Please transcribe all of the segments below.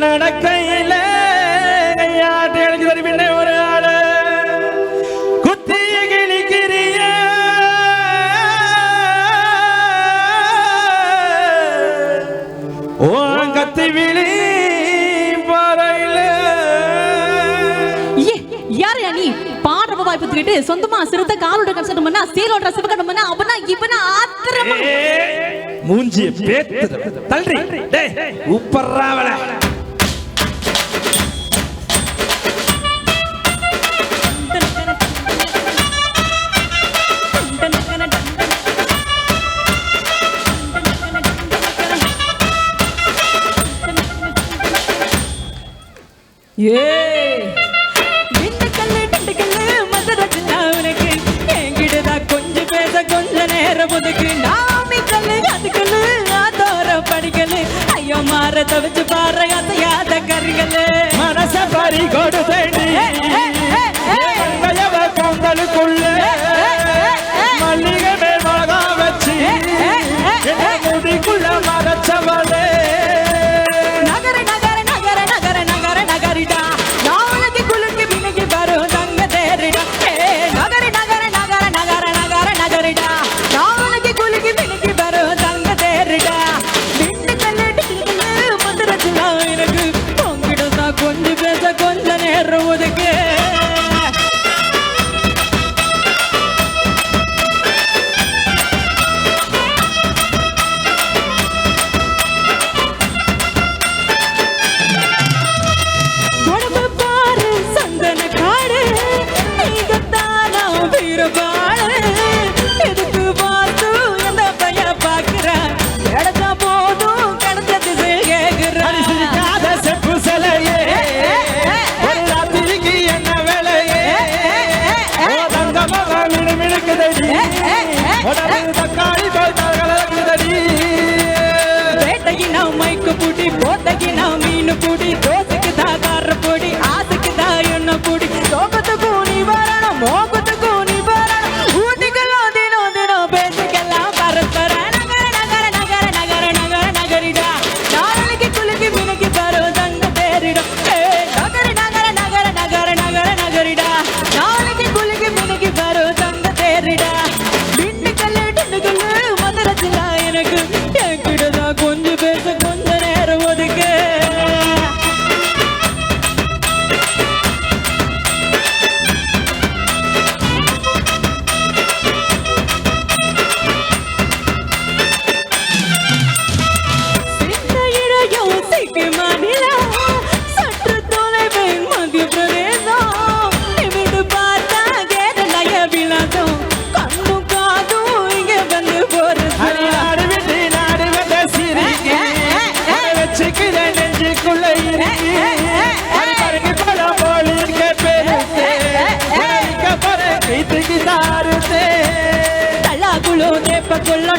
நடக்கையில ஒரு ஆளு குத்தி கிழிக்கிறிய கத்தி விழி பாறையில யாரு நீ பாடுற வாய்ப்புக்கிட்டு சொந்தமா சிறுத்தை காலோட கன்சர்ட் பண்ணா சீலோட சிவகடம் பண்ணா அவனா இவனா ஆத்திரமா மூஞ்சி பேத்து தள்ளி டேய் உப்பறாவல கொஞ்சம் பேச கொஞ்ச நேரம் ஒதுக்கு நாமி கல்லு அது கல்லு ஆதோர படிக்கலு ஐயோ மாற தவிச்சு பாரு அசையாத கரிகளு மனச பறி கொடுத்தேடி கந்தலுக்குள்ள மல்லிகை மேல் மழகா வச்சு முடிக்குள்ள மறைச்சவளே நகர நகர நகர நகர நகர நகரிடா நாளைக்கு குலுக்கி மினுக்கி வரும் தங்க தேரிடா நகர நகர நகர நகர நகர நகரிடா நாளைக்கு குலுக்கி மினுக்கி வரும் தங்க தேரிடா விண்டு கல்லு மதுரச்சுலா எனக்கு உங்கிடம் தான் கொஞ்சம் பேச கொஞ்ச நேரம் ஒதுக்கு புடி போட்டகி நான் மீன் புடி தோசைக்கு தான் கார பொடி ஆசைக்கு தான் எண்ணெய் பொடி சோகத்துக்கு நீ வரணும் மோகத்துக்கு நீ வரணும் ஊட்டிக்கலாம் தினம் தினம் பேசிக்கலாம் பரஸ்பர நகர நகர நகர நகர நகர நகரிடா நாளைக்கு குலுக்கி மினுக்கி வரும் தங்க தேரிடும் நகர நகர நகர நகர நகர நகரிடா நாளைக்கு குலுக்கி மினுக்கி வரும் தங்க தேரிடா டிண்டு கல்லு மதுரச்சிலா எனக்கு என்கிட்டதான் கொஞ்சம் பேச கொஞ்ச நேரம் ஒதுக்கு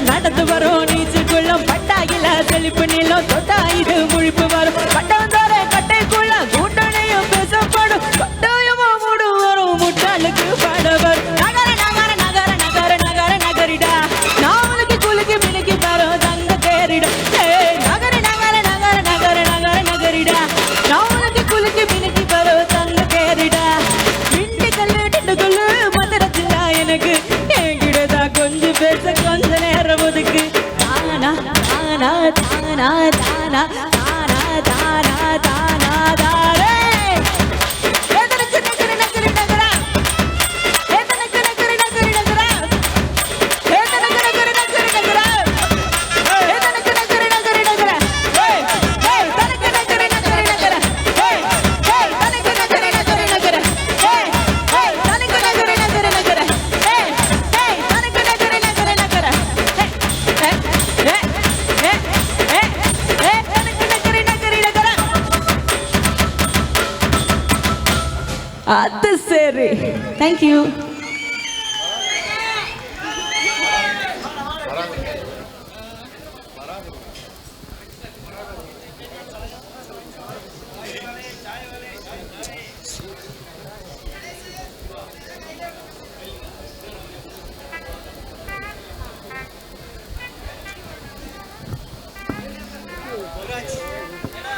நடந்து வரும் நீச்சுக்குள்ள பட்டாயில செழிப்பு நீளம் தொட்டா இது முழிப்பு வரும் பட்டாந்தோர கட்டைக்குள்ள கூட்டணையும் பேசப்படும் கட்டாயமா மூடு வரும் முட்டாளுக்கு பாட வரும் நகர நகர நகர நகர நகர நகரிடா நாளைக்கு குலுக்கி மினுக்கி வரும் தங்க தேரிடா நகர நகர நகர நகர நகர நகரிடா நாளைக்கு குலுக்கி மினுக்கி வரும் தங்க தேரிடா டிண்டு கல்லு மதுரச்சிலா எனக்கு என்கிட்டதா கொஞ்சம் பேச கொஞ்ச நேரம் ஒதுக்கு தானா தானா தானா தானா தானா தானா தானா தாரே எதற்கு நகர நகர நகர எதற்கு நகர நகர நகர எதற்கு நகர நகர நகர எதற்கு நகர நகர நகர ஏய் ஏய் தனக்கு நகர நகர நகர ஏய் ஏய் தனக்கு நகர நகர நகர ஏய் ஏய் தனக்கு நகர நகர நகர ஏய் ஏய் தனக்கு நகர நகர நகர அது சரி. Thank you. Gracias.